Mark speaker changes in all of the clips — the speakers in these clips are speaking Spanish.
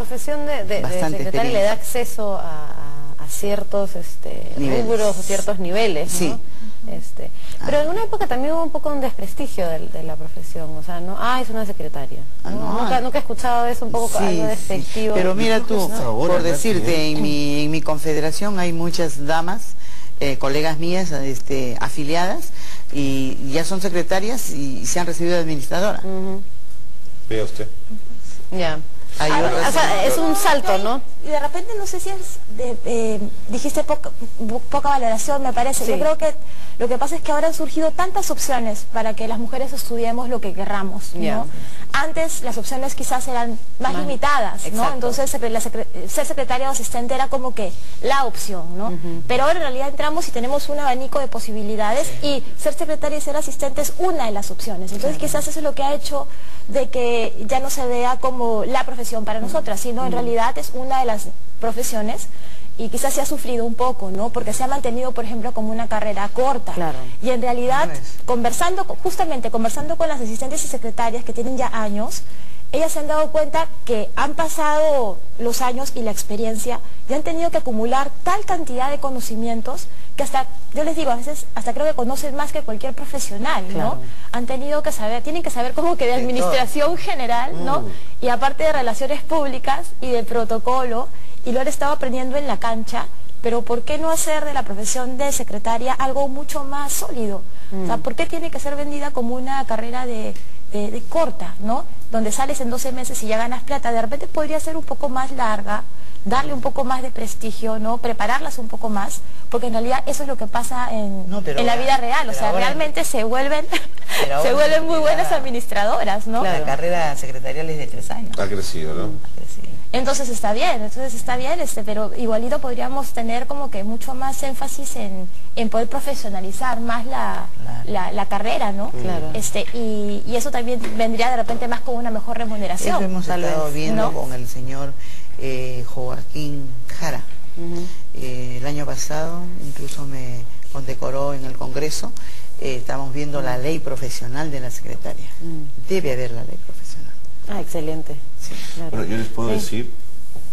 Speaker 1: profesión de secretaria le da acceso a ciertos rubros, a ciertos niveles, ¿no?
Speaker 2: Sí.
Speaker 1: Pero en una época también hubo un poco un desprestigio de la profesión, o sea, no, es una secretaria. Nunca he escuchado eso, un poco algo despectivo.
Speaker 2: Pero mira tú, por decirte, en mi confederación hay muchas damas, colegas mías, afiliadas, y ya son secretarias y se han recibido de administradora.
Speaker 3: Vea usted.
Speaker 1: Ya. O sea, es un salto, ¿no?
Speaker 4: Y de repente no sé si dijiste poca valoración, me parece.
Speaker 1: Sí.
Speaker 4: Yo creo que lo que pasa es que ahora han surgido tantas opciones para que las mujeres estudiemos lo que querramos, ¿no? Antes las opciones quizás eran más limitadas, ¿no?
Speaker 1: Exacto.
Speaker 4: Entonces ser secretaria o asistente era como que la opción, ¿no? Pero ahora en realidad entramos y tenemos un abanico de posibilidades y ser secretaria y ser asistente es una de las opciones. Entonces quizás eso es lo que ha hecho de que ya no se vea como la profesión para nosotras, sino en realidad es una de las profesiones y quizás se ha sufrido un poco, ¿no? Porque se ha mantenido, por ejemplo, como una carrera corta.
Speaker 1: Claro.
Speaker 4: Y en realidad, conversando con las asistentes y secretarias que tienen ya años, ellas se han dado cuenta que han pasado los años y la experiencia y han tenido que acumular tal cantidad de conocimientos que hasta, yo les digo, a veces hasta creo que conocen más que cualquier profesional, ¿no?
Speaker 1: Claro.
Speaker 4: Han tenido que saber, tienen que saber como que de administración general, ¿no? Y aparte de relaciones públicas y de protocolo, y lo han estado aprendiendo en la cancha, pero ¿por qué no hacer de la profesión de secretaria algo mucho más sólido? O sea, ¿por qué tiene que ser vendida como una carrera de corta, ¿no? Donde sales en 12 meses y ya ganas plata? De repente podría ser un poco más larga, darle un poco más de prestigio, ¿no? Prepararlas un poco más, porque en realidad eso es lo que pasa en la vida real, o sea, realmente se vuelven muy buenas administradoras, ¿no?
Speaker 2: La carrera secretarial es de 3 años.
Speaker 3: Ha crecido, ¿no?
Speaker 4: Entonces está bien, pero igualito podríamos tener como que mucho más énfasis en poder profesionalizar más la carrera, ¿no?
Speaker 1: Claro.
Speaker 4: Y eso también vendría de repente más con una mejor remuneración.
Speaker 2: Eso hemos estado viendo, ¿no? Con el señor Joaquín Jara. El año pasado incluso me condecoró en el Congreso. Estamos viendo la ley profesional de la secretaria. Debe haber la ley profesional.
Speaker 1: Excelente.
Speaker 2: Sí.
Speaker 1: Claro.
Speaker 3: Bueno, yo les puedo decir,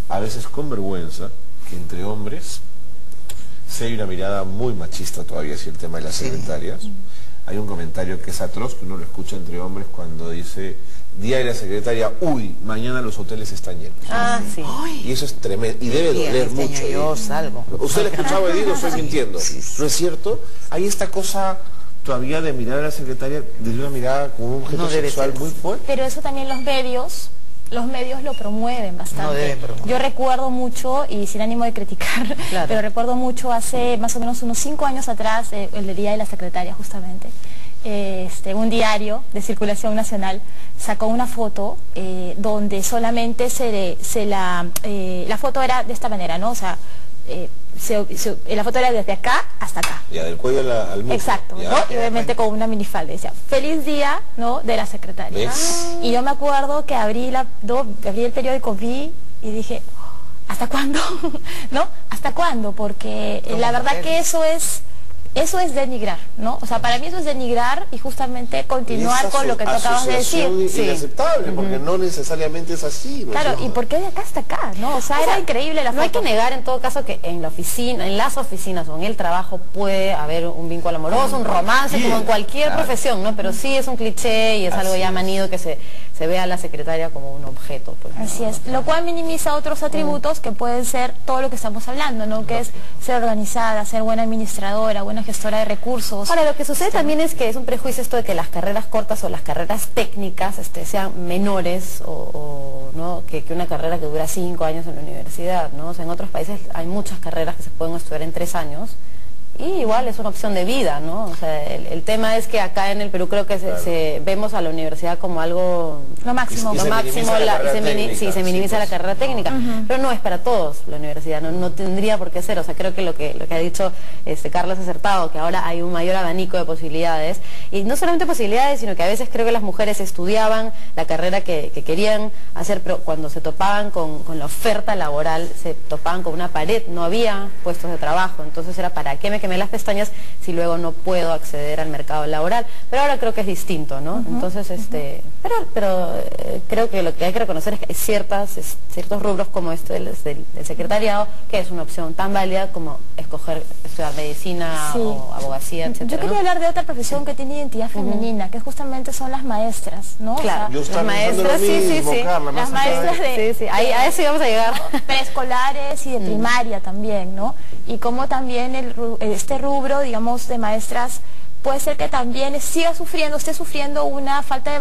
Speaker 3: a veces con vergüenza, que entre hombres sí hay una mirada muy machista todavía hacia el tema de las secretarias. Hay un comentario que es atroz, que uno lo escucha entre hombres cuando dice, día de la secretaria, uy, mañana los hoteles están llenos.
Speaker 1: Sí.
Speaker 3: Y eso es tremendo, y debe doler mucho.
Speaker 2: Yo salgo.
Speaker 3: ¿Usted lo escuchaba, Edith, o estoy mintiendo? ¿No es cierto? Hay esta cosa todavía de mirar a la secretaria desde una mirada como un objeto sexual muy fuerte.
Speaker 4: Pero eso también los medios lo promueven bastante.
Speaker 2: No deben promover.
Speaker 4: Yo recuerdo mucho, y sin ánimo de criticar, pero recuerdo mucho hace más o menos unos 5 años atrás, el Día de la Secretaria justamente, un diario de circulación nacional sacó una foto donde solamente la foto era de esta manera, ¿no? O sea, la foto era desde acá hasta acá.
Speaker 3: Ya, del cuello al muslo.
Speaker 4: Exacto, ¿no? Y obviamente con una minifalda. Decía, feliz día, ¿no? De la secretaria. Y yo me acuerdo que abrí el periódico, vi y dije, ¿hasta cuándo? ¿No? ¿Hasta cuándo? Porque la verdad que eso es denigrar, ¿no? O sea, para mí eso es denigrar y justamente continuar con lo que tú acabas de decir.
Speaker 3: Inaceptable, porque no necesariamente es así, ¿no?
Speaker 4: Claro, ¿y por qué de acá hasta acá? ¿No? O sea, era increíble la foto.
Speaker 1: No hay que negar en todo caso que en la oficina, en las oficinas o en el trabajo puede haber un vínculo amoroso, un romance, como en cualquier profesión, ¿no? Pero sí es un cliché y es algo ya manido que se ve a la secretaria como un objeto. Pues, ¿no?
Speaker 4: Así es, lo cual minimiza otros atributos que pueden ser todo lo que estamos hablando, ¿no? Que es ser organizada, ser buena administradora, buena gestora de recursos.
Speaker 1: Ahora, lo que sucede también es que es un prejuicio esto de que las carreras cortas o las carreras técnicas sean menores ¿no? que una carrera que dura 5 años en la universidad, ¿no? O sea, en otros países hay muchas carreras que se pueden estudiar en 3 años y igual es una opción de vida, ¿no? O sea, el tema es que acá en el Perú creo que vemos a la universidad como algo...
Speaker 4: Lo máximo.
Speaker 1: Se minimiza la carrera técnica, pero no es para todos la universidad, no tendría por qué ser. O sea, creo que lo que ha dicho Carlos es acertado, que ahora hay un mayor abanico de posibilidades, y no solamente posibilidades, sino que a veces creo que las mujeres estudiaban la carrera que querían hacer, pero cuando se topaban con la oferta laboral, se topaban con una pared, no había puestos de trabajo, entonces era ¿para qué me quemé las pestañas si luego no puedo acceder al mercado laboral? Pero ahora creo que es distinto, ¿no? Entonces, pero creo que lo que hay que reconocer es que hay ciertos rubros como este del secretariado, que es una opción tan válida como escoger estudiar medicina o abogacía, etcétera.
Speaker 4: Yo quería hablar de otra profesión que tiene identidad femenina, que justamente son las maestras, ¿no?
Speaker 1: Claro,
Speaker 4: o sea,
Speaker 3: las maestras, sí. Carla,
Speaker 4: las maestras
Speaker 1: a eso íbamos a llegar.
Speaker 4: Preescolares y de primaria también, ¿no? Y como también este rubro, digamos, de maestras puede ser que también esté sufriendo una falta de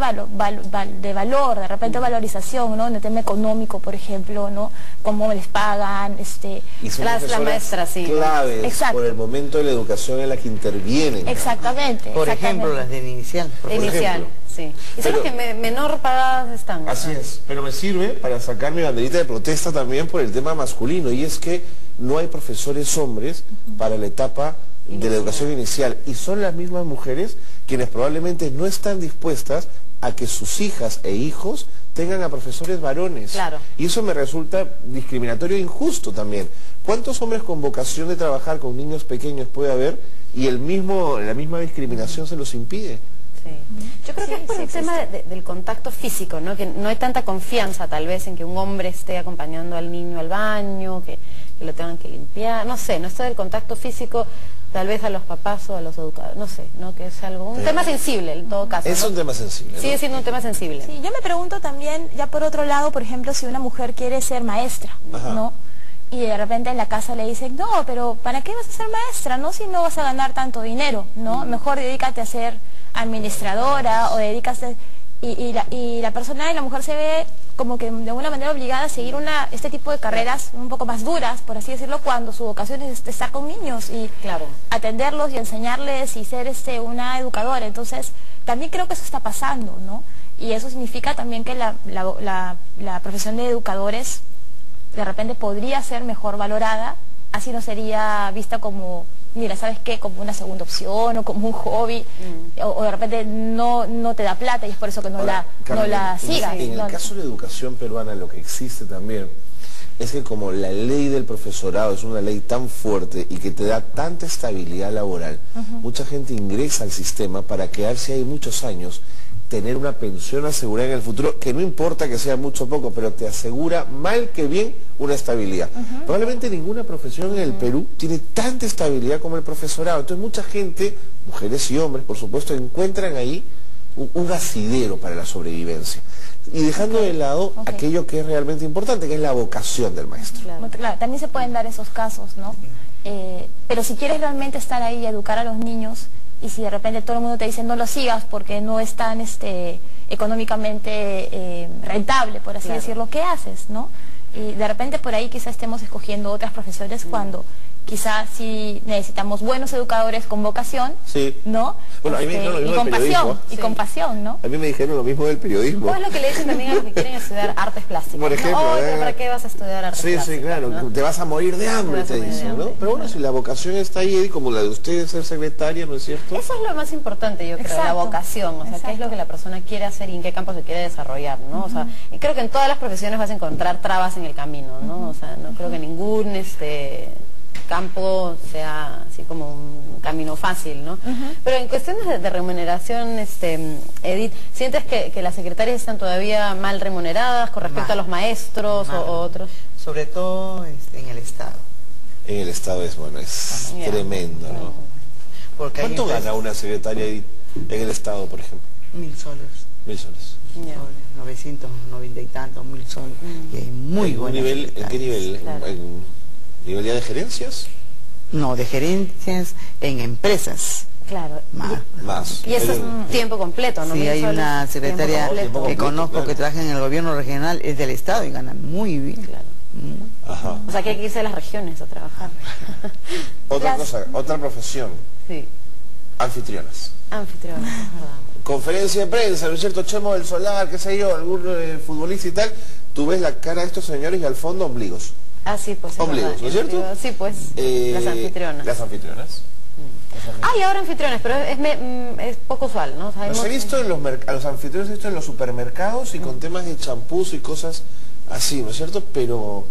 Speaker 4: valor, de repente valorización, ¿no? En el tema económico, por ejemplo, ¿no? Cómo les pagan,
Speaker 3: y son
Speaker 1: las maestras, sí.
Speaker 3: claves por el momento de la educación en la que intervienen.
Speaker 4: Exactamente.
Speaker 2: Por ejemplo, las del inicial.
Speaker 1: Sí. Y son las que menor pagadas están.
Speaker 3: Así es, pero me sirve para sacar mi banderita de protesta también por el tema masculino, y es que no hay profesores hombres para la etapa de la educación inicial, y son las mismas mujeres quienes probablemente no están dispuestas a que sus hijas e hijos tengan a profesores varones.
Speaker 1: Claro.
Speaker 3: Y eso me resulta discriminatorio e injusto también. ¿Cuántos hombres con vocación de trabajar con niños pequeños puede haber y la misma discriminación se los impide?
Speaker 1: Yo creo que es por el tema del contacto físico, ¿no? Que no hay tanta confianza tal vez en que un hombre esté acompañando al niño al baño, que lo tengan que limpiar, no sé, no esto del contacto físico, tal vez a los papás o a los educadores, no sé, ¿no? Que es un tema sensible en todo caso.
Speaker 3: Es un tema sensible, ¿no?
Speaker 1: Sigue siendo un tema sensible.
Speaker 4: Sí, yo me pregunto también, ya por otro lado, por ejemplo, si una mujer quiere ser maestra, ¿no? Y de repente en la casa le dicen, no, pero ¿para qué vas a ser maestra, no? Si no vas a ganar tanto dinero, ¿no? Mejor dedícate a ser administradora o dedícase... Y la persona y la mujer se ve como que de alguna manera obligada a seguir este tipo de carreras un poco más duras, por así decirlo, cuando su vocación es estar con niños y atenderlos y enseñarles y ser una educadora. Entonces, también creo que eso está pasando, ¿no? Y eso significa también que la profesión de educadores de repente podría ser mejor valorada, así no sería vista como, mira, ¿sabes qué? Como una segunda opción o como un hobby, o de repente no te da plata y es por eso que no la sigas.
Speaker 3: En el caso de la educación peruana, lo que existe también es que como la ley del profesorado es una ley tan fuerte y que te da tanta estabilidad laboral, mucha gente ingresa al sistema para quedarse ahí muchos años, tener una pensión asegurada en el futuro, que no importa que sea mucho o poco, pero te asegura mal que bien una estabilidad. Probablemente ninguna profesión en el Perú tiene tanta estabilidad como el profesorado. Entonces mucha gente, mujeres y hombres, por supuesto, encuentran ahí un asidero para la sobrevivencia. Y dejando de lado aquello que es realmente importante, que es la vocación del maestro.
Speaker 4: Claro, también se pueden dar esos casos, ¿no? Pero si quieres realmente estar ahí y educar a los niños, y si de repente todo el mundo te dice no lo sigas porque no es tan económicamente rentable, por así decirlo, ¿qué haces, no? Y de repente por ahí quizás estemos escogiendo otras profesiones cuando quizás sí necesitamos buenos educadores con vocación, ¿no?
Speaker 3: Bueno, a mí me dijeron lo mismo del periodismo.
Speaker 4: Y con pasión, ¿no?
Speaker 3: A mí me dijeron lo mismo del periodismo.
Speaker 1: O es lo que le dicen también a los que quieren estudiar artes plásticas.
Speaker 3: Por ejemplo,
Speaker 1: ¿no? ¿Pero para qué vas a estudiar artes plásticas?
Speaker 3: Sí, claro, ¿no? Te vas a morir de hambre, te dicen, ¿no? Pero bueno, si la vocación está ahí, como la de ustedes, ser secretaria, ¿no es cierto?
Speaker 1: Eso es lo más importante, yo creo, la vocación, o sea, qué es lo que la persona quiere hacer y en qué campo se quiere desarrollar, ¿no? O sea, y creo que en todas las profesiones vas a encontrar trabas en el camino, ¿no? O sea, no creo que ningún campo sea así como un camino fácil, ¿no? Pero en cuestiones de remuneración, Edith, ¿sientes que las secretarias están todavía mal remuneradas con respecto a los maestros o otros?
Speaker 2: Sobre todo en el Estado.
Speaker 3: En el Estado es tremendo, ¿no?
Speaker 2: Porque
Speaker 3: ¿cuánto gana una secretaria, Edith, en el Estado, por ejemplo?
Speaker 2: 1.000 soles.
Speaker 3: 1.000 soles.
Speaker 2: 990 y tantos, 1.000 soles. Y hay muy buenas secretarias.
Speaker 3: ¿En qué nivel?
Speaker 1: Claro.
Speaker 3: ¿Nivel ya de gerencias?
Speaker 2: No, de gerencias en empresas.
Speaker 1: Claro.
Speaker 3: Más.
Speaker 1: Y eso es tiempo completo, ¿no?
Speaker 2: Sí, hay una secretaria que conozco que trabaja en el gobierno regional, es del Estado y gana muy bien.
Speaker 1: Claro.
Speaker 3: Ajá.
Speaker 1: O sea, que hay que irse a las regiones a trabajar.
Speaker 3: Otra cosa, otra profesión.
Speaker 1: Sí.
Speaker 3: Anfitrionas.
Speaker 1: Anfitrionas, es verdad.
Speaker 3: Conferencia de prensa, ¿no es cierto? Chemo del Solar, qué sé yo, algún futbolista y tal. Tú ves la cara de estos señores y al fondo ombligos.
Speaker 1: Ah, sí, pues.
Speaker 3: Ombligos, ¿no es cierto?
Speaker 1: Sí, pues. Las anfitrionas.
Speaker 3: Las anfitrionas.
Speaker 1: Y ahora anfitriones, pero es poco usual, ¿no? O sea,
Speaker 3: los he visto a los anfitriones, he visto en los supermercados y con temas de champús y cosas así, ¿no es cierto? Pero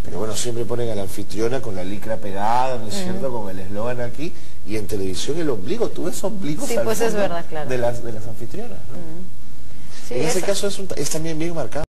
Speaker 3: Pero bueno, siempre ponen a la anfitriona con la licra pegada, ¿no es cierto? Con el eslogan aquí, y en televisión el ombligo, tú ves ombligos
Speaker 1: Sí,
Speaker 3: al
Speaker 1: pues es
Speaker 3: fondo
Speaker 1: verdad, claro.
Speaker 3: de las anfitrionas, ¿no?
Speaker 1: Sí,
Speaker 3: En ese caso es también bien marcado.